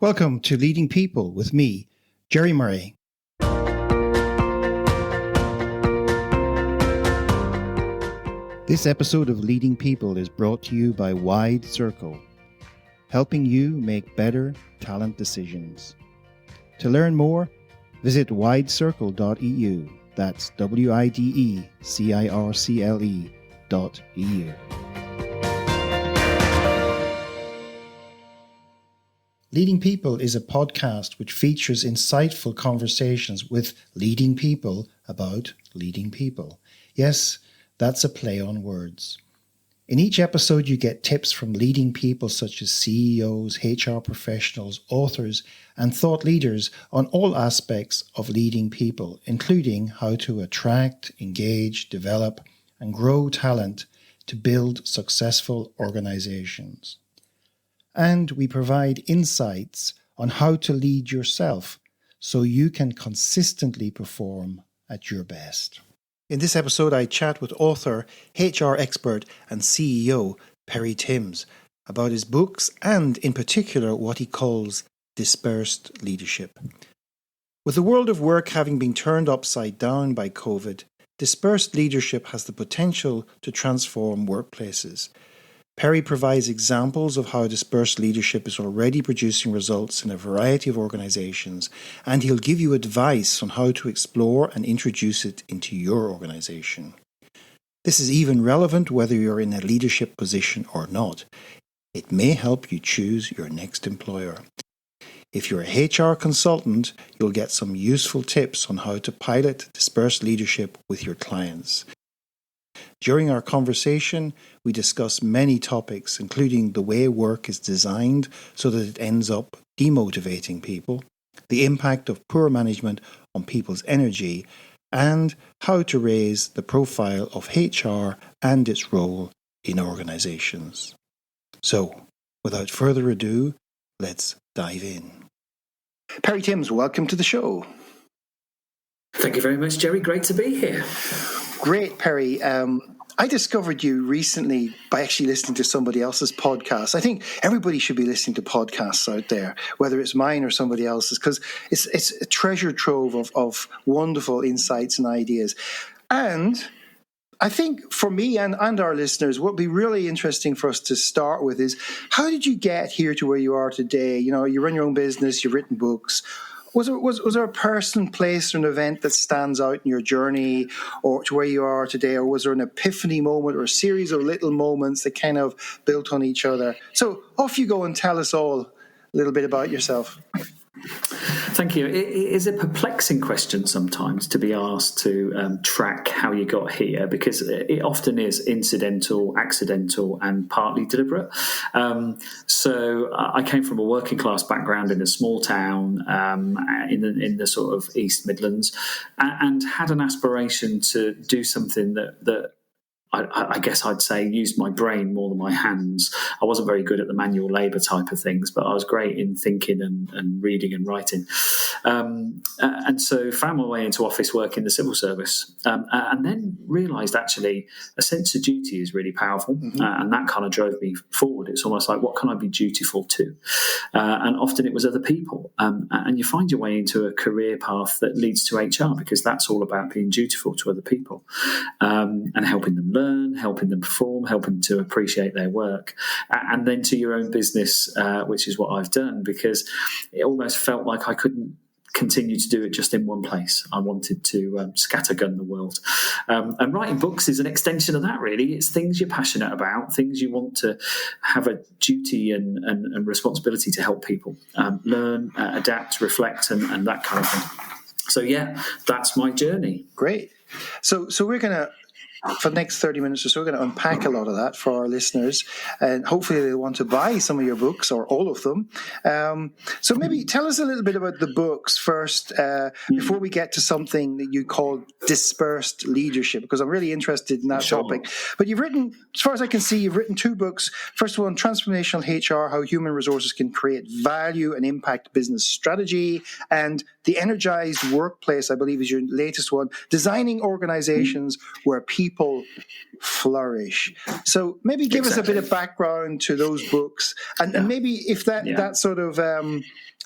Welcome to Leading People with me, Jerry Murray. This episode of Leading People is brought to you by Wide Circle, helping you make better talent decisions. To learn more, visit widecircle.eu. That's WIDECIRCLE.eu. Leading People is a podcast which features insightful conversations with leading people about leading people. Yes, that's a play on words. In each episode, you get tips from leading people such as CEOs, HR professionals, authors, and thought leaders on all aspects of leading people, including how to attract, engage, develop, and grow talent to build successful organizations. And we provide insights on how to lead yourself so you can consistently perform at your best. In this episode, I chat with author, HR expert, and CEO Perry Timms about his books and, in particular, what he calls dispersed leadership. With the world of work having been turned upside down by COVID, dispersed leadership has the potential to transform workplaces. Perry provides examples of how dispersed leadership is already producing results in a variety of organizations, and he'll give you advice on how to explore and introduce it into your organization. This is even relevant whether you're in a leadership position or not. It may help you choose your next employer. If you're a HR consultant, you'll get some useful tips on how to pilot dispersed leadership with your clients. During our conversation, we discuss many topics, including the way work is designed so that it ends up demotivating people, the impact of poor management on people's energy, and how to raise the profile of HR and its role in organizations. So, without further ado, let's dive in. Perry Timms, welcome to the show. Thank you very much, Jerry. Great to be here. Great, Perry. I discovered you recently by actually listening to somebody else's podcast. I think everybody should be listening to podcasts out there, whether it's mine or somebody else's, because it's a treasure trove of wonderful insights and ideas. And I think for me and our listeners, what would be really interesting for us to start with is, how did you get here to where you are today? You know, you run your own business, you've written books. Was there a person, place, or an event that stands out in your journey or to where you are today? Or was there an epiphany moment or a series of little moments that kind of built on each other? So off you go and tell us all a little bit about yourself. Thank you. It is a perplexing question sometimes to be asked to track how you got here, because it often is incidental, accidental, and partly deliberate. So I came from a working class background in a small town in the sort of East Midlands, and had an aspiration to do something that I guess I'd say used my brain more than my hands. I wasn't very good at the manual labour type of things, but I was great in thinking and reading and writing. And so found my way into office work in the civil service, and then realised actually a sense of duty is really powerful, and that kind of drove me forward. It's almost like, what can I be dutiful to? And often it was other people. And you find your way into a career path that leads to HR, because that's all about being dutiful to other people, and helping them learn, helping them perform, helping them to appreciate their work, and then to your own business, which is what I've done, because it almost felt like I couldn't continue to do it just in one place. I wanted to scattergun the world. And writing books is an extension of that, really. It's things you're passionate about, things you want to have a duty and responsibility to help people learn, adapt, reflect, and that kind of thing. So, yeah, that's my journey. Great. So we're going to, for the next 30 minutes or so, we're going to unpack a lot of that for our listeners, and hopefully they'll want to buy some of your books or all of them. So maybe tell us a little bit about the books first, before we get to something that you call dispersed leadership, because I'm really interested in that topic. But you've written, as far as I can see, you've written two books. First one, Transformational HR, How Human Resources Can Create Value and Impact Business Strategy, and The Energized Workplace, I believe, is your latest one, Designing Organizations Where People people flourish. So maybe give us a bit of background to those books, and maybe if that sort of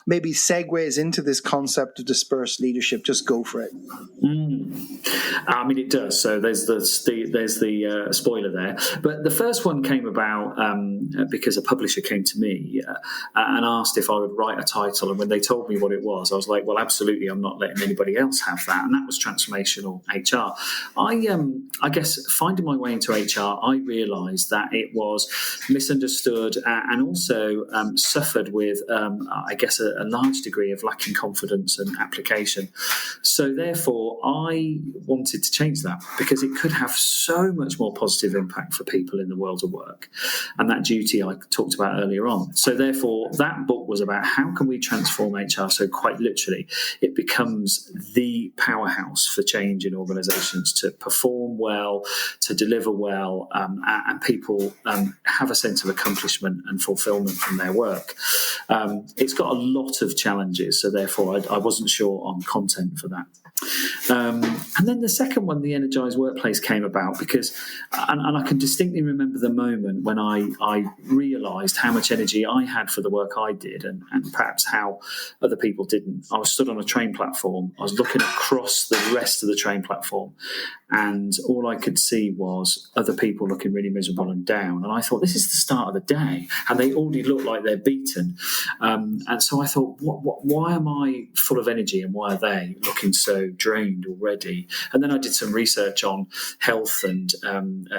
maybe segues into this concept of dispersed leadership, just go for it. I mean, it does. So there's the spoiler there. But the first one came about because a publisher came to me and asked if I would write a title. And when they told me what it was, I was like, well, absolutely, I'm not letting anybody else have that. And that was transformational HR. I guess finding my way into HR, I realised that it was misunderstood and also suffered with, I guess, a large degree of lacking confidence and application. So therefore, I wanted to change that because it could have so much more positive impact for people in the world of work, and that duty I talked about earlier on. So therefore, that book was about how can we transform HR. So quite literally, it becomes the powerhouse for change in organisations to perform well, to deliver well, and people have a sense of accomplishment and fulfilment from their work. It's got a lot of challenges, so therefore I wasn't sure on content for that. And then the second one, the Energized Workplace, came about because, and I can distinctly remember the moment when I realised how much energy I had for the work I did and perhaps how other people didn't. I was stood on a train platform. I was looking across the rest of the train platform, and all I could see was other people looking really miserable and down. And I thought, this is the start of the day, and they already look like they're beaten. And so I thought, why am I full of energy, and why are they looking so drained already? And then I did some research on health and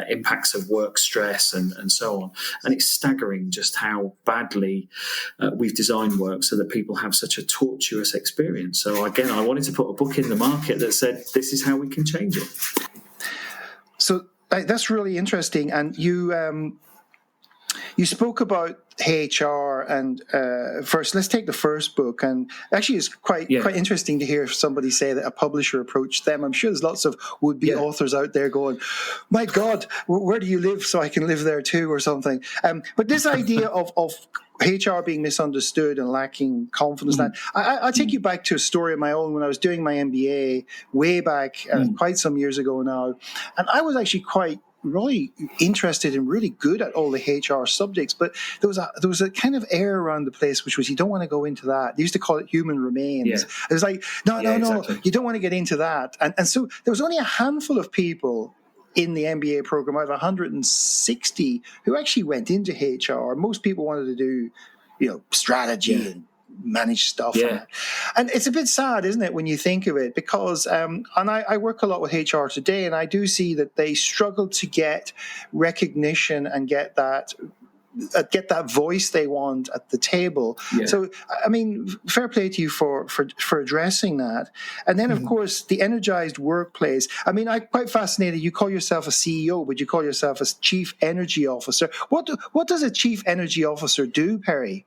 impacts of work stress and so on. And it's staggering just how badly we've designed work so that people have such a tortuous experience. So again, I wanted to put a book in the market that said, this is how we can change it. So that's really interesting. And you spoke about HR, and first, let's take the first book. And actually, it's quite interesting to hear somebody say that a publisher approached them. I'm sure there's lots of would-be authors out there going, "My God, where do you live so I can live there too," or something. But this idea of HR being misunderstood and lacking confidence. I'll take you back to a story of my own when I was doing my MBA way back, quite some years ago now, and I was actually quite really interested and really good at all the HR subjects, but there was a kind of air around the place which was, you don't want to go into that. They used to call it human remains. It was like, no, exactly. You don't want to get into that. And so there was only a handful of people in the MBA program out of 160 who actually went into HR. Most people wanted to do, strategy and manage stuff. And it's a bit sad, isn't it, when you think of it, because and I work a lot with HR today, and I do see that they struggle to get recognition and get that voice they want at the table. So I mean, fair play to you for addressing that. And then of course the Energized Workplace. I mean, I'm quite fascinated. You call yourself a CEO, but you call yourself a Chief Energy Officer. What does a Chief Energy Officer do, Perry?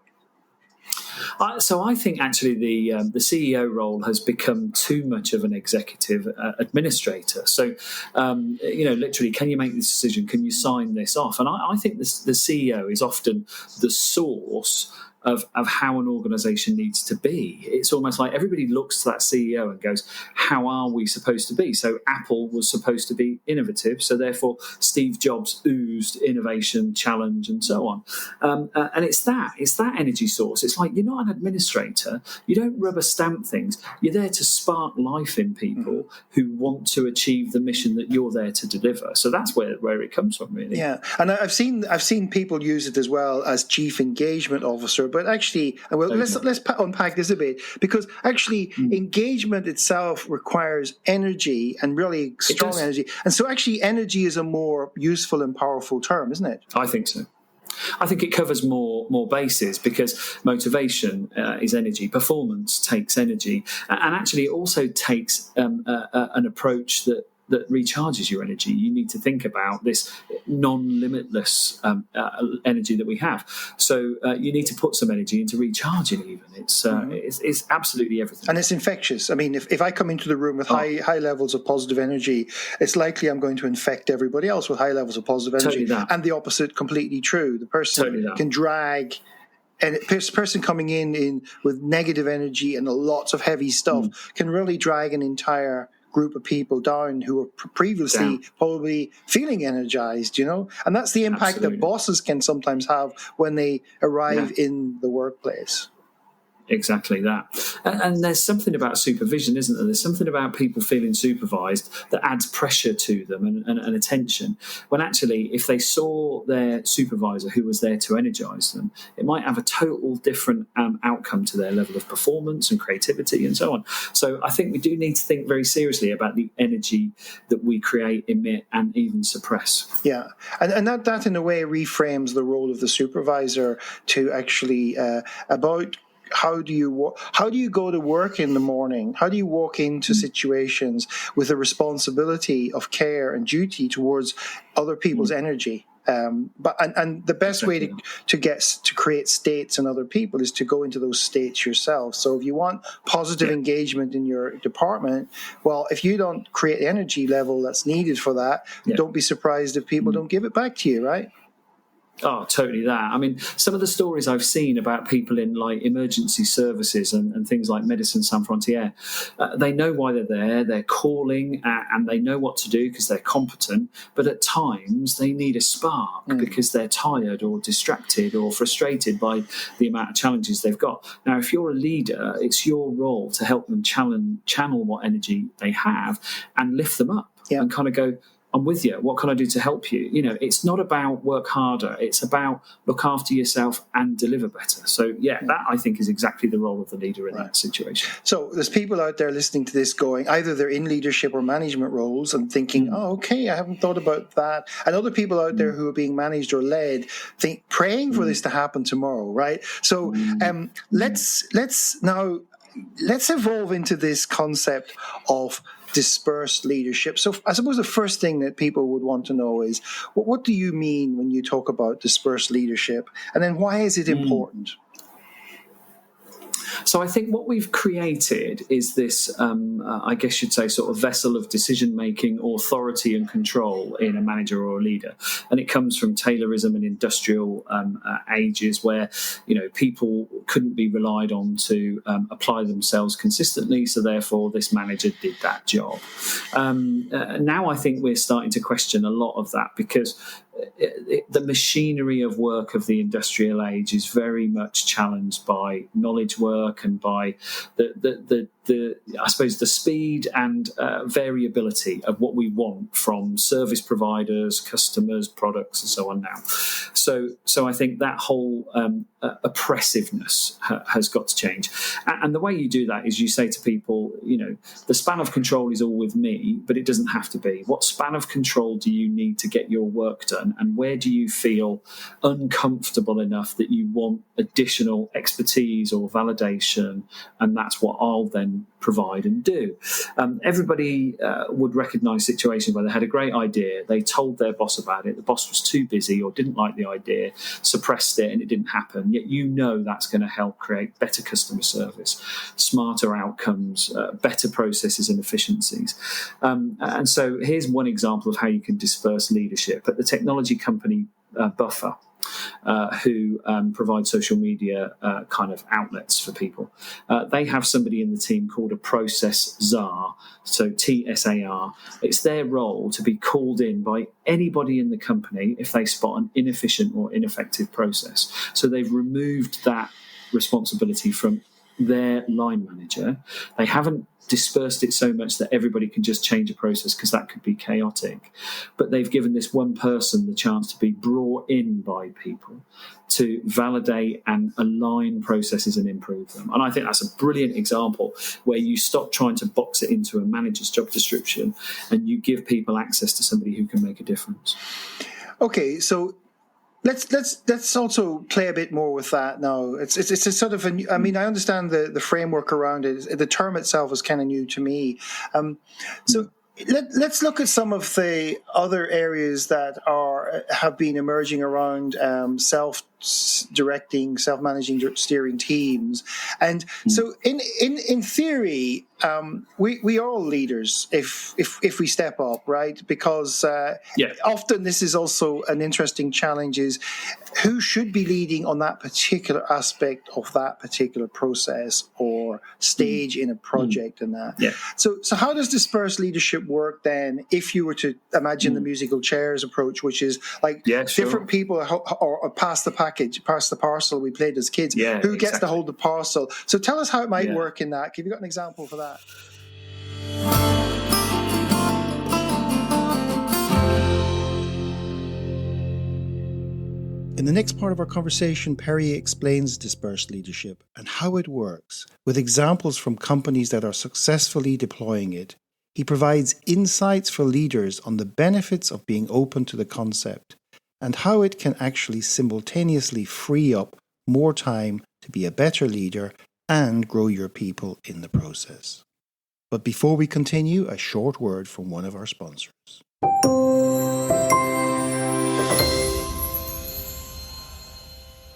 So I think actually the CEO role has become too much of an executive administrator. So, literally, can you make this decision? Can you sign this off? And I think the CEO is often the source of how an organisation needs to be. It's almost like everybody looks to that CEO and goes, how are we supposed to be? So Apple was supposed to be innovative, so therefore Steve Jobs oozed innovation, challenge, and so on. And it's that energy source. It's like, you're not an administrator. You don't rubber stamp things. You're there to spark life in people who want to achieve the mission that you're there to deliver. So that's where it comes from, really. Yeah, and I've seen people use it as well as Chief Engagement Officer. But actually, let's unpack this a bit, because actually engagement itself requires energy, and really strong energy. And so actually energy is a more useful and powerful term, isn't it? I think so. I think it covers more bases, because motivation is energy, performance takes energy, and actually it also takes an approach that recharges your energy. You need to think about this non-limitless energy that we have. So you need to put some energy into recharging even. It's absolutely everything. And it's infectious. I mean, if I come into the room with high levels of positive energy, it's likely I'm going to infect everybody else with high levels of positive energy. Totally. And the opposite completely true. The person can drag, and a person coming in with negative energy and lots of heavy stuff can really drag an entire group of people down who were previously probably feeling energized, and that's the impact that bosses can sometimes have when they arrive in the workplace. Exactly that. And there's something about supervision, isn't there? There's something about people feeling supervised that adds pressure to them and attention, when actually, if they saw their supervisor who was there to energize them, it might have a total different outcome to their level of performance and creativity and so on. So I think we do need to think very seriously about the energy that we create, emit, and even suppress. Yeah, and that in a way reframes the role of the supervisor to actually about how do you go to work in the morning? How do you walk into situations with a responsibility of care and duty towards other people's energy? But the best way to create states in other people is to go into those states yourself. So if you want positive engagement in your department, well, if you don't create the energy level that's needed for that, don't be surprised if people don't give it back to you, right? Oh, totally that. I mean, some of the stories I've seen about people in like emergency services and things like Medicine Sans Frontières, they know why they're there, they're calling, and they know what to do because they're competent, but at times they need a spark because they're tired or distracted or frustrated by the amount of challenges they've got. Now, if you're a leader, it's your role to help them channel what energy they have and lift them up and kind of go, I'm with you. What can I do to help you? It's not about work harder. It's about look after yourself and deliver better. So, that I think is exactly the role of the leader in that situation. So there's people out there listening to this going, either they're in leadership or management roles and thinking, oh, okay, I haven't thought about that. And other people out there who are being managed or led praying for this to happen tomorrow, right? So let's evolve into this concept of dispersed leadership. So I suppose the first thing that people would want to know is, what do you mean when you talk about dispersed leadership? And then why is it important? So I think what we've created is this, I guess you'd say, sort of vessel of decision-making, authority and control in a manager or a leader. And it comes from Taylorism and industrial ages where, people couldn't be relied on to apply themselves consistently. So therefore, this manager did that job. Now I think we're starting to question a lot of that because the machinery of work of the industrial age is very much challenged by knowledge work and by the I suppose the speed and variability of what we want from service providers, customers, products, and so on now. So I think that whole oppressiveness has got to change. And the way you do that is you say to people, the span of control is all with me, but it doesn't have to be. What span of control do you need to get your work done? And where do you feel uncomfortable enough that you want additional expertise or validation? And that's what I'll then provide and do. Everybody would recognise situations where they had a great idea, they told their boss about it, the boss was too busy or didn't like the idea, suppressed it, and it didn't happen. Yet that's going to help create better customer service, smarter outcomes, better processes and efficiencies. And so here's one example of how you can disperse leadership. At the technology company Buffer, who provide social media kind of outlets for people. They have somebody in the team called a process czar, so TSAR. It's their role to be called in by anybody in the company if they spot an inefficient or ineffective process. So they've removed that responsibility from their line manager. They haven't dispersed it so much that everybody can just change a process because that could be chaotic. But they've given this one person the chance to be brought in by people to validate and align processes and improve them. And I think that's a brilliant example where you stop trying to box it into a manager's job description and you give people access to somebody who can make a difference. Okay, so Let's also play a bit more with that now. It's a sort of I understand the framework around it. The term itself is kind of new to me. So let's look at some of the other areas that have been emerging around directing, self-managing, steering teams. And so in theory, we are all leaders if we step up, right? Because often this is also an interesting challenge, is who should be leading on that particular aspect of that particular process or stage in a project and that. Yeah. So how does dispersed leadership work then, if you were to imagine the musical chairs approach, which is like different people or pass the parcel we played as kids, who gets to hold the parcel? So tell us how it might work in that. Have you got an example for that? In the next part of our conversation, Perry explains dispersed leadership and how it works, with examples from companies that are successfully deploying it. He provides insights for leaders on the benefits of being open to the concept and how it can actually simultaneously free up more time to be a better leader and grow your people in the process. But before we continue, a short word from one of our sponsors.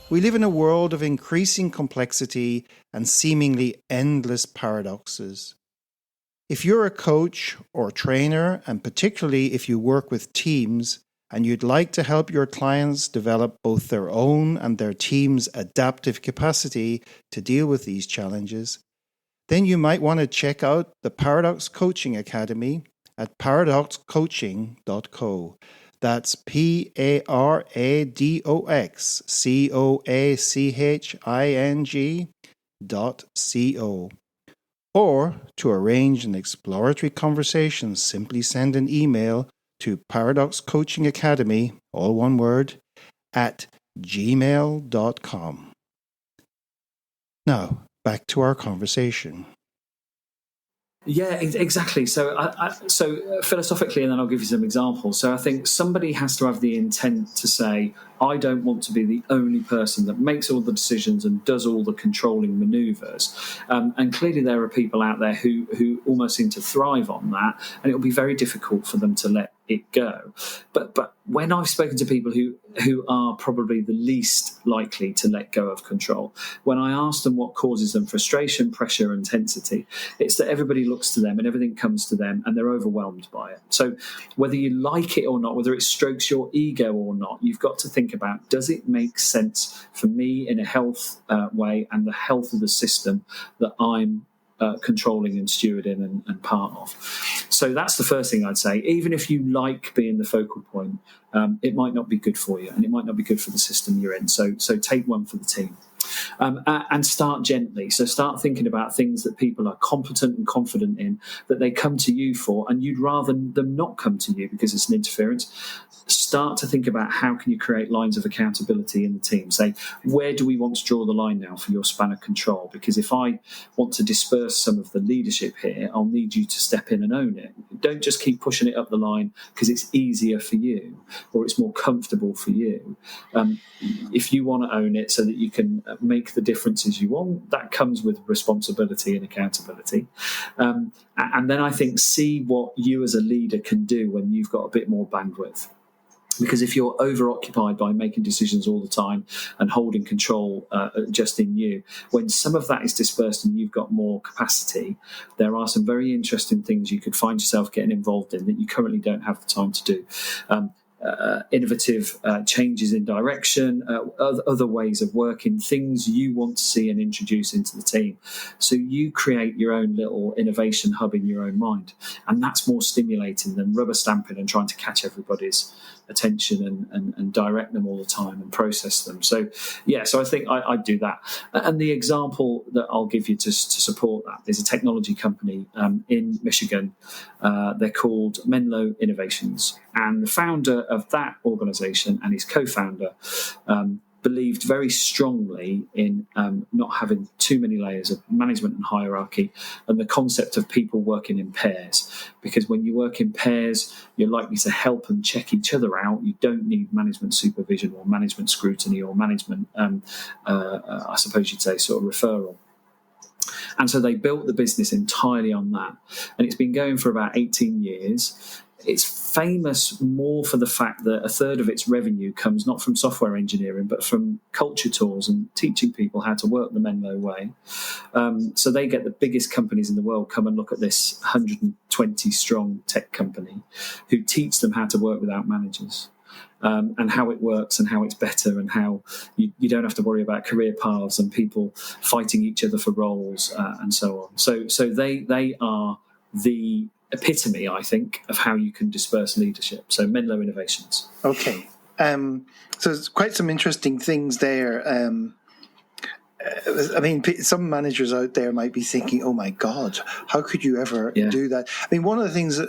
We live in a world of increasing complexity and seemingly endless paradoxes. If you're a coach or trainer, and particularly if you work with teams, and you'd like to help your clients develop both their own and their team's adaptive capacity to deal with these challenges, then you might want to check out the Paradox Coaching Academy at paradoxcoaching.co. That's paradoxcoaching.co. Or to arrange an exploratory conversation, simply send an email to paradoxcoachingacademy, all one word, at gmail.com. Now, back to our conversation. Yeah, exactly. So philosophically, and then I'll give you some examples. So I think somebody has to have the intent to say, I don't want to be the only person that makes all the decisions and does all the controlling manoeuvres. And clearly there are people out there who almost seem to thrive on that, and it'll be very difficult for them to let it go. But when I've spoken to people who are probably the least likely to let go of control, when I ask them what causes them frustration, pressure, and intensity, it's that everybody looks to them and everything comes to them and they're overwhelmed by it. So whether you like it or not, whether it strokes your ego or not, you've got to think about, does it make sense for me in a health way and the health of the system that I'm controlling and stewarding and part of. So that's the first thing I'd say. Even if you like being the focal point, it might not be good for you, and it might not be good for the system you're in. So take one for the team. And start gently. So start thinking about things that people are competent and confident in, that they come to you for, and you'd rather them not come to you because it's an interference. Start to think about how can you create lines of accountability in the team. Say, where do we want to draw the line now for your span of control? Because if I want to disperse some of the leadership here, I'll need you to step in and own it. Don't just keep pushing it up the line because it's easier for you or it's more comfortable for you. If you want to own it so that you can make the differences you want, that comes with responsibility and accountability. And then I think see what you as a leader can do when you've got a bit more bandwidth. Because if you're over-occupied by making decisions all the time and holding control just in you, when some of that is dispersed and you've got more capacity, there are some very interesting things you could find yourself getting involved in that you currently don't have the time to do. Innovative changes in direction, other ways of working, things you want to see and introduce into the team. So you create your own little innovation hub in your own mind. And that's more stimulating than rubber stamping and trying to catch everybody's attention and direct them all the time and process them. So I think I'd do that. And the example that I'll give you to support that is a technology company in Michigan. They're called Menlo Innovations. And the founder of that organization and his co-founder believed very strongly in not having too many layers of management and hierarchy, and the concept of people working in pairs. Because when you work in pairs, you're likely to help and check each other out. You don't need management supervision or management scrutiny or management, I suppose you'd say, sort of referral. And so they built the business entirely on that. And it's been going for about 18 years. It's famous more for the fact that a third of its revenue comes not from software engineering, but from culture tours and teaching people how to work the Menlo way. So they get the biggest companies in the world come and look at this 120 strong tech company who teach them how to work without managers. And how it works and how it's better and how you don't have to worry about career paths and people fighting each other for roles and so on. So they are the epitome, I think, of how you can disperse leadership. So Menlo Innovations. Okay. So there's quite some interesting things there. I mean, some managers out there might be thinking, "Oh my God, how could you ever do that?" I mean, one of the things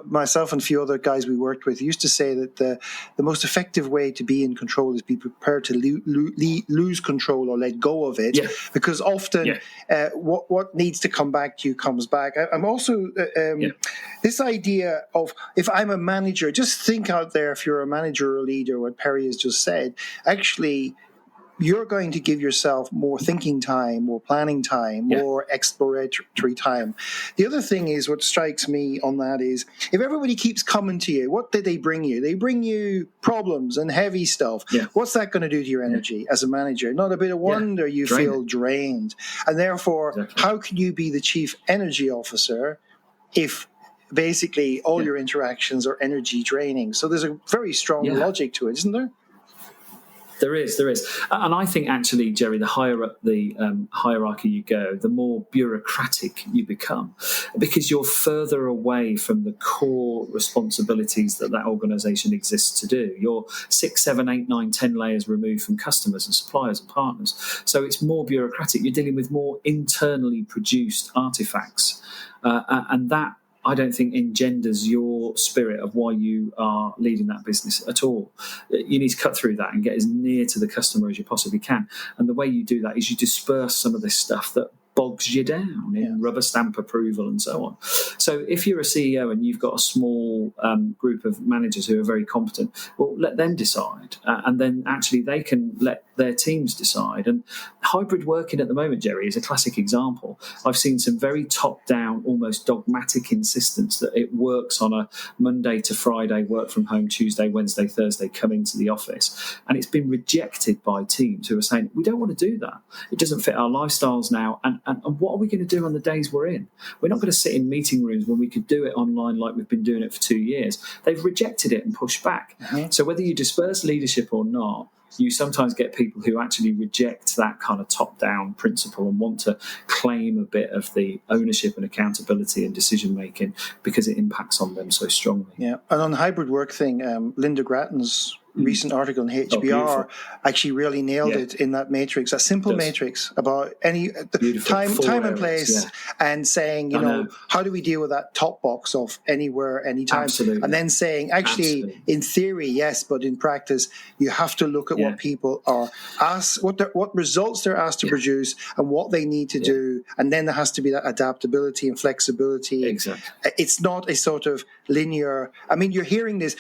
myself and a few other guys we worked with used to say that the most effective way to be in control is be prepared to lose control or let go of it, because often what needs to come back to you comes back. I'm also this idea of, if I'm a manager, just think out there, if you're a manager or a leader, what Perry has just said, actually, you're going to give yourself more thinking time, more planning time, more exploratory time. The other thing is, what strikes me on that is, if everybody keeps coming to you, what did they bring you? They bring you problems and heavy stuff. What's that going to do to your energy as a manager? Not a bit of wonder you feel drained. And therefore, how can you be the chief energy officer if basically all your interactions are energy draining? So there's a very strong logic to it, isn't there? There is. And I think, actually, Jerry, the higher up the hierarchy you go, the more bureaucratic you become, because you're further away from the core responsibilities that organisation exists to do. You're 6, 7, 8, 9, 10 layers removed from customers and suppliers and partners. So it's more bureaucratic. You're dealing with more internally produced artefacts. And that, I don't think, engenders your spirit of why you are leading that business at all. You need to cut through that and get as near to the customer as you possibly can. And the way you do that is you disperse some of this stuff that bogs you down in rubber stamp approval and so on. So if you're a CEO and you've got a small group of managers who are very competent, well, let them decide. And then actually they can let their teams decide. And hybrid working at the moment, Jerry, is a classic example. I've seen some very top-down, almost dogmatic insistence that it works on a Monday to Friday, work from home, Tuesday, Wednesday, Thursday, come into the office. And it's been rejected by teams who are saying, we don't want to do that. It doesn't fit our lifestyles now. And what are we going to do on the days we're in? We're not going to sit in meeting rooms when we could do it online like we've been doing it for 2 years. They've rejected it and pushed back. So whether you disperse leadership or not, you sometimes get people who actually reject that kind of top-down principle and want to claim a bit of the ownership and accountability and decision-making because it impacts on them so strongly. Yeah, and on the hybrid work thing, Linda Grattan's recent article in HBR actually really nailed it in that matrix, a simple matrix about any time and place, and saying, you know, how do we deal with that top box of anywhere, anytime, and then saying, actually, in theory, yes, but in practice, you have to look at what people are asked, what results they're asked to produce, and what they need to do, and then there has to be that adaptability and flexibility. Exactly. It's not a sort of linear. I mean, you're hearing this,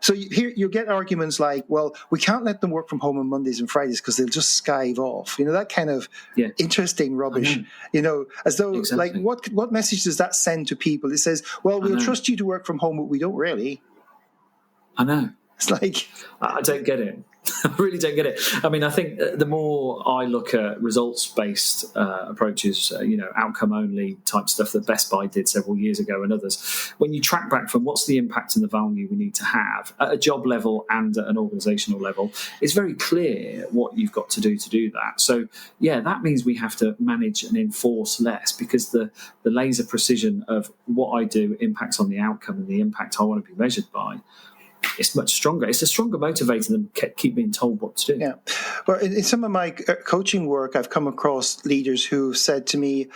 so you get arguments like, well, we can't let them work from home on Mondays and Fridays because they'll just skive off. You know, that kind of interesting rubbish. You know, as though like what message does that send to people? It says, well, we'll trust you to work from home, but we don't really. I know. It's like, I don't get it. I really don't get it. I mean, I think the more I look at results-based approaches, outcome-only type stuff that Best Buy did several years ago and others, when you track back from what's the impact and the value we need to have at a job level and at an organisational level, it's very clear what you've got to do that. So, that means we have to manage and enforce less because the laser precision of what I do impacts on the outcome and the impact I want to be measured by. It's much stronger. It's a stronger motivator than keep being told what to do. Yeah. Well, in some of my coaching work, I've come across leaders who said to me,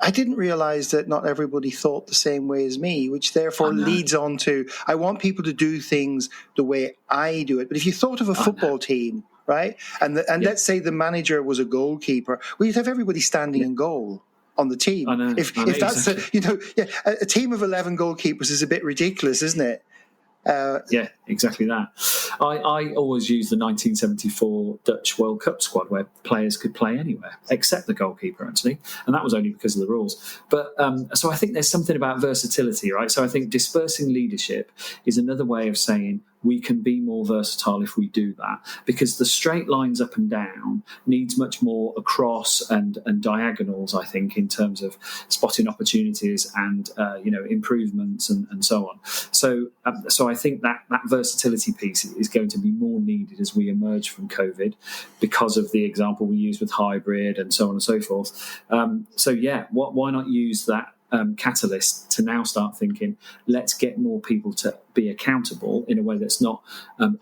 I didn't realize that not everybody thought the same way as me, which therefore leads on to, I want people to do things the way I do it. But if you thought of a football team, right, and let's say the manager was a goalkeeper, well, you'd have everybody standing in goal on the team. I know, if that's exactly. A team of 11 goalkeepers is a bit ridiculous, isn't it? Yeah, exactly that. I always use the 1974 Dutch World Cup squad where players could play anywhere, except the goalkeeper, actually. And that was only because of the rules. But so I think there's something about versatility, right? So I think dispersing leadership is another way of saying we can be more versatile if we do that, because the straight lines up and down needs much more across and diagonals, I think, in terms of spotting opportunities and improvements and so on. So I think that versatility piece is going to be more needed as we emerge from COVID, because of the example we use with hybrid and so on and so forth. Why not use that catalyst to now start thinking, let's get more people to be accountable in a way that's not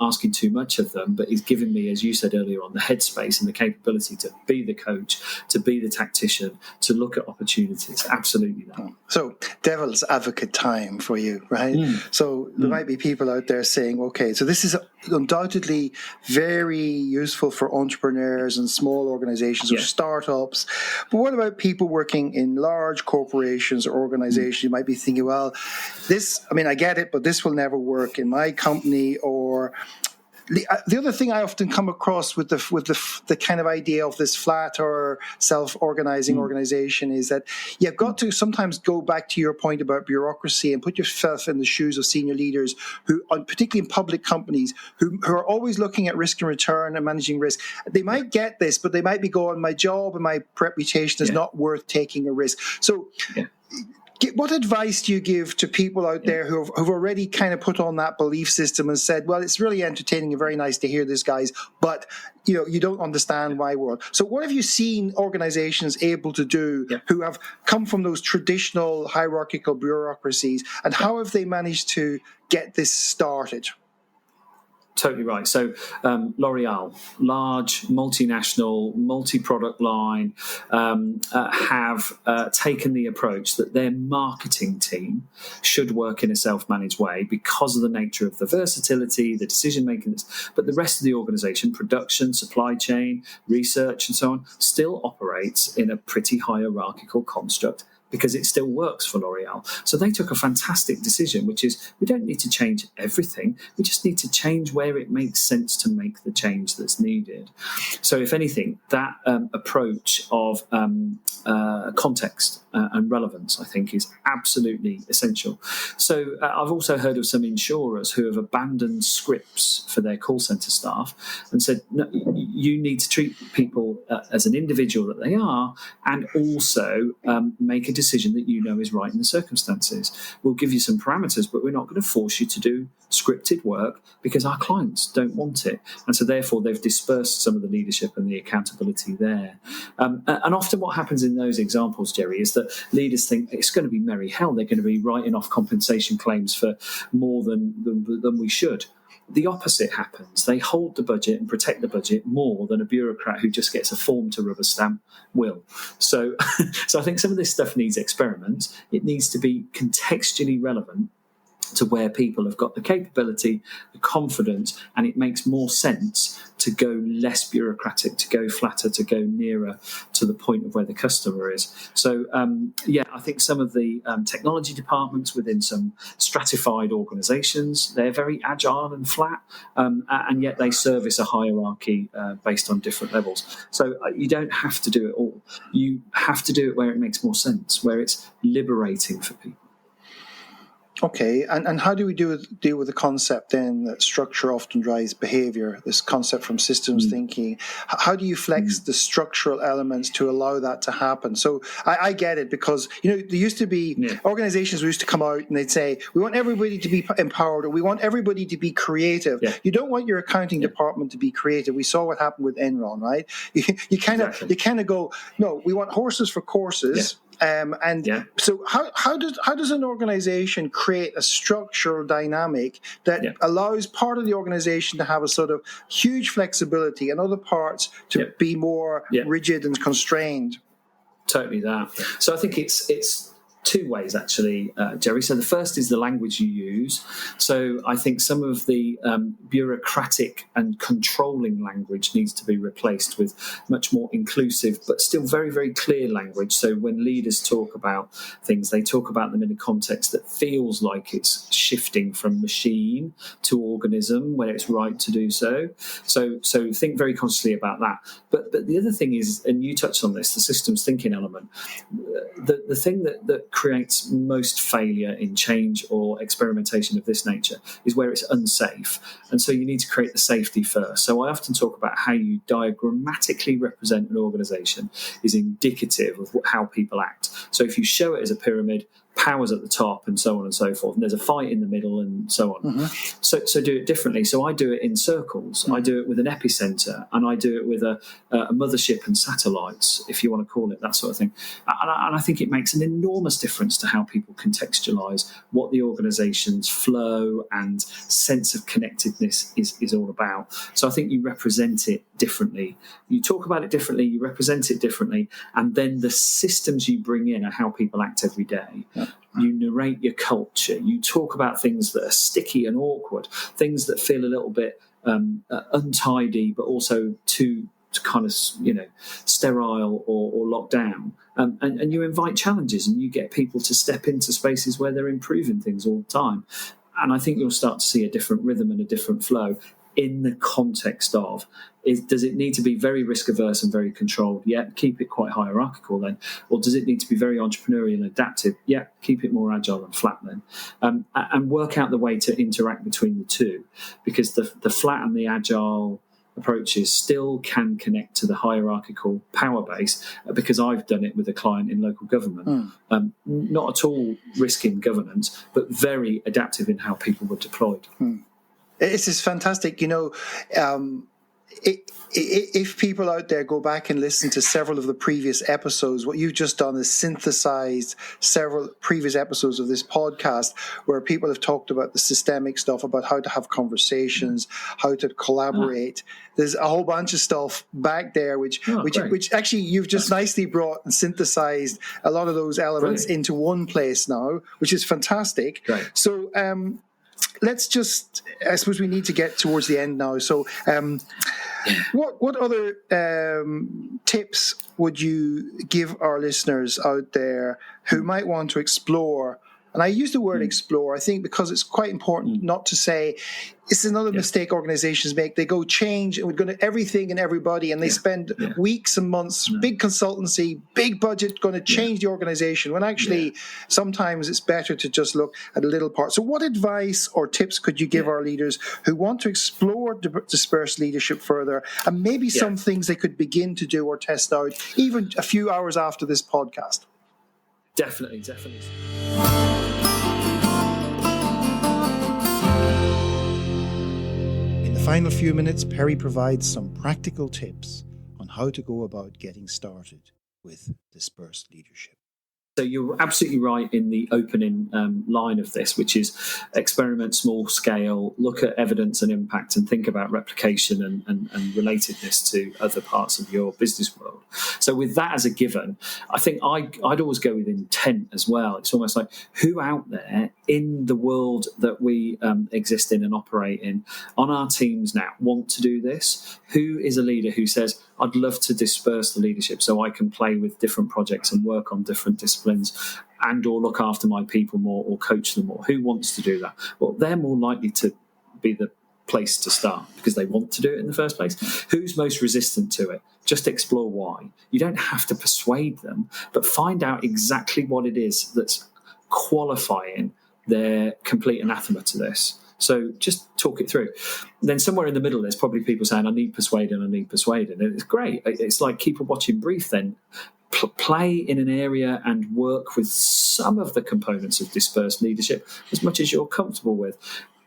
asking too much of them, but is giving me, as you said earlier on, the headspace and the capability to be the coach, to be the tactician, to look at opportunities. Absolutely that. So devil's advocate time for you, right? So there might be people out there saying, okay, so this is undoubtedly very useful for entrepreneurs and small organizations or startups. But what about people working in large corporations or organizations? You might be thinking, well, I get it, but this will never work in my company. Or the other thing I often come across with the kind of idea of this flat or self-organizing organization is that you've got to sometimes go back to your point about bureaucracy and put yourself in the shoes of senior leaders who, particularly in public companies, who are always looking at risk and return and managing risk. They might get this, but they might be going, my job and my reputation is not worth taking a risk. So what advice do you give to people out there who've already kind of put on that belief system and said, well, it's really entertaining and very nice to hear this, guys, but you don't understand my world. So what have you seen organizations able to do who have come from those traditional hierarchical bureaucracies, and how have they managed to get this started? Totally right. So L'Oreal, large multinational, multi-product line, have taken the approach that their marketing team should work in a self-managed way because of the nature of the versatility, the decision-making. But the rest of the organization, production, supply chain, research, and so on, still operates in a pretty hierarchical construct, because it still works for L'Oreal. So they took a fantastic decision, which is we don't need to change everything. We just need to change where it makes sense to make the change that's needed. So if anything, that approach of context and relevance, I think, is absolutely essential. So I've also heard of some insurers who have abandoned scripts for their call centre staff and said, no, you need to treat people as an individual that they are, and also make a decision that you know is right in the circumstances. We'll give you some parameters, but we're not going to force you to do scripted work because our clients don't want it. And so therefore they've dispersed some of the leadership and the accountability there. And often what happens in those examples, Jerry, is that leaders think it's going to be merry hell. They're going to be writing off compensation claims for more than we should. The opposite happens. They hold the budget and protect the budget more than a bureaucrat who just gets a form to rubber stamp will. So I think some of this stuff needs experiments. It needs to be contextually relevant to where people have got the capability, the confidence, and it makes more sense to go less bureaucratic, to go flatter, to go nearer to the point of where the customer is. So, I think some of the technology departments within some stratified organisations, they're very agile and flat, and yet they service a hierarchy based on different levels. So you don't have to do it all. You have to do it where it makes more sense, where it's liberating for people. Okay, and how do we deal with the concept then that structure often drives behavior, this concept from systems thinking? How do you flex the structural elements to allow that to happen? So I get it, because there used to be organizations who used to come out and they'd say, we want everybody to be empowered, or we want everybody to be creative. Yeah. You don't want your accounting department to be creative. We saw what happened with Enron, right? You kind of go, no, we want horses for courses. So how does an organization create a structural dynamic that allows part of the organization to have a sort of huge flexibility and other parts to be more rigid and constrained? Totally that. So I think it's two ways, actually, Jerry. So the first is the language you use. So I think some of the bureaucratic and controlling language needs to be replaced with much more inclusive, but still very, very clear language. So when leaders talk about things, they talk about them in a context that feels like it's shifting from machine to organism when it's right to do so. So think very consciously about that. But the other thing is, and you touched on this, the systems thinking element. The thing that creates most failure in change or experimentation of this nature is where it's unsafe. And so you need to create the safety first. So I often talk about how you diagrammatically represent an organization is indicative of how people act. So if you show it as a pyramid, power's at the top and so on and so forth, and there's a fight in the middle and so on. Mm-hmm. So do it differently. So I do it in circles. Mm-hmm. I do it with an epicenter, and I do it with a mothership and satellites, if you want to call it that sort of thing. And I think it makes an enormous difference to how people contextualize what the organization's flow and sense of connectedness is all about. So I think you represent it differently. You talk about it differently, you represent it differently, and then the systems you bring in are how people act every day. Yeah. You narrate your culture. You talk about things that are sticky and awkward, things that feel a little bit untidy, but also too kind of, sterile or locked down. And you invite challenges, and you get people to step into spaces where they're improving things all the time. And I think you'll start to see a different rhythm and a different flow in the context of, does it need to be very risk averse and very controlled? Yeah, keep it quite hierarchical then. Or does it need to be very entrepreneurial and adaptive? Yeah, keep it more agile and flat then. And work out the way to interact between the two, because the flat and the agile approaches still can connect to the hierarchical power base, because I've done it with a client in local government. Not at all risking governance, but very adaptive in how people were deployed. This is fantastic. If people out there go back and listen to several of the previous episodes, what you've just done is synthesized several previous episodes of this podcast where people have talked about the systemic stuff, about how to have conversations, how to collaborate. There's a whole bunch of stuff back there, which actually you've just nicely brought and synthesized a lot of those elements into one place now, which is fantastic. Right. So, let's just, I suppose we need to get towards the end now. So what other tips would you give our listeners out there who might want to explore? And I use the word explore, I think, because it's quite important not to say, it's another mistake organizations make. They go change and we're going to everything and everybody, and they spend weeks and months, big consultancy, big budget, going to change the organization, when actually sometimes it's better to just look at a little part. So what advice or tips could you give our leaders who want to explore dispersed leadership further, and maybe some things they could begin to do or test out even a few hours after this podcast? Definitely. In the final few minutes, Perry provides some practical tips on how to go about getting started with dispersed leadership. So you're absolutely right in the opening line of this, which is experiment small scale, look at evidence and impact, and think about replication and relatedness to other parts of your business world. So with that as a given, I think I'd always go with intent as well. It's almost like, who out there in the world that we exist in and operate in on our teams now want to do this? Who is a leader who says, I'd love to disperse the leadership so I can play with different projects and work on different disciplines and or look after my people more or coach them more? Who wants to do that? Well, they're more likely to be the place to start because they want to do it in the first place. Who's most resistant to it? Just explore why. You don't have to persuade them, but find out exactly what it is that's qualifying their complete anathema to this. So just talk it through. Then somewhere in the middle, there's probably people saying, I need persuading. And it's great. It's like keep a watching brief then. Play in an area and work with some of the components of dispersed leadership as much as you're comfortable with,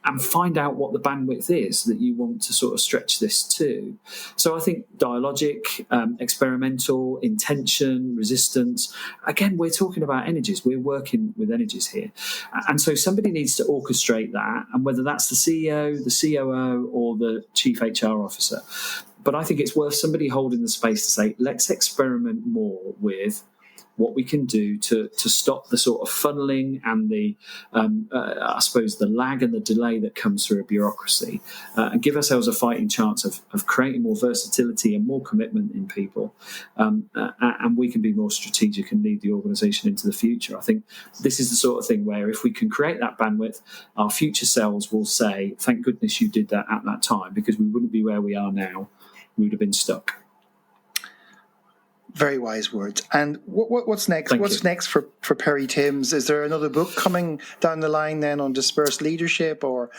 and find out what the bandwidth is that you want to sort of stretch this to. So I think dialogic, experimental, intention, resistance. Again, we're talking about energies. We're working with energies here. And so somebody needs to orchestrate that, and whether that's the CEO, the COO, or the chief HR officer. But I think it's worth somebody holding the space to say, let's experiment more with what we can do to stop the sort of funneling and the, I suppose, the lag and the delay that comes through a bureaucracy, and give ourselves a fighting chance of creating more versatility and more commitment in people, and we can be more strategic and lead the organisation into the future. I think this is the sort of thing where if we can create that bandwidth, our future selves will say, thank goodness you did that at that time, because we wouldn't be where we are now. We would have been stuck. Very wise words. And what's next? What's next for Perry Timms? Is there another book coming down the line then on dispersed leadership, or?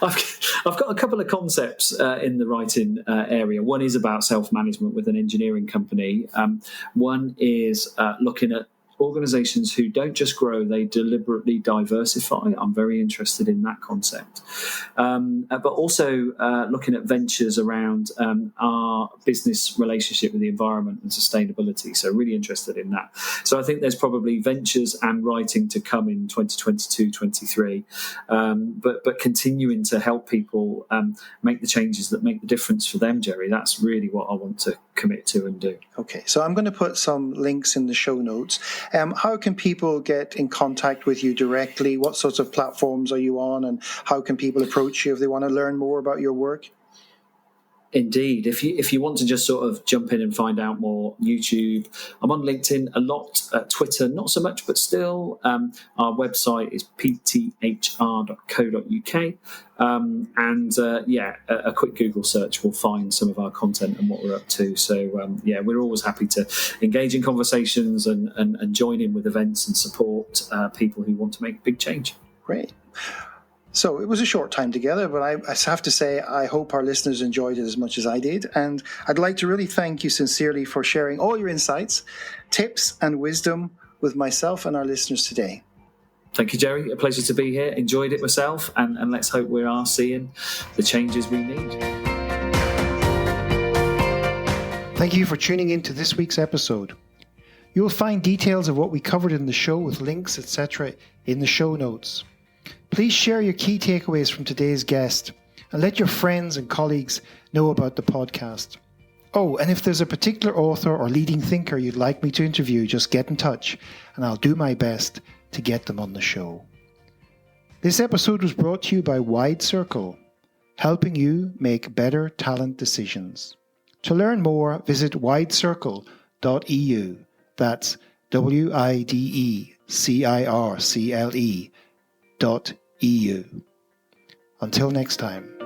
I've got a couple of concepts in the writing area. One is about self-management with an engineering company. One is looking at organizations who don't just grow, they deliberately diversify. I'm very interested in that concept. But also looking at ventures around our business relationship with the environment and sustainability. So really interested in that. So I think there's probably ventures and writing to come in 2022-23, but continuing to help people make the changes that make the difference for them, Jerry. That's really what I want to commit to and do. Okay, so I'm going to put some links in the show notes. How can people get in contact with you directly? What sorts of platforms are you on, and how can people approach you if they want to learn more about your work? Indeed. If you want to just sort of jump in and find out more, YouTube. I'm on LinkedIn a lot, Twitter not so much, but still. Our website is pthr.co.uk. A quick Google search will find some of our content and what we're up to. So, we're always happy to engage in conversations and join in with events and support people who want to make big change. Great. So it was a short time together, but I have to say I hope our listeners enjoyed it as much as I did. And I'd like to really thank you sincerely for sharing all your insights, tips and wisdom with myself and our listeners today. Thank you, Jerry. A pleasure to be here. Enjoyed it myself, and let's hope we are seeing the changes we need. Thank you for tuning in to this week's episode. You will find details of what we covered in the show with links, etc. in the show notes. Please share your key takeaways from today's guest and let your friends and colleagues know about the podcast. Oh, and if there's a particular author or leading thinker you'd like me to interview, just get in touch and I'll do my best to get them on the show. This episode was brought to you by Wide Circle, helping you make better talent decisions. To learn more, visit widecircle.eu. That's WIDECIRCLE.eu. Until next time.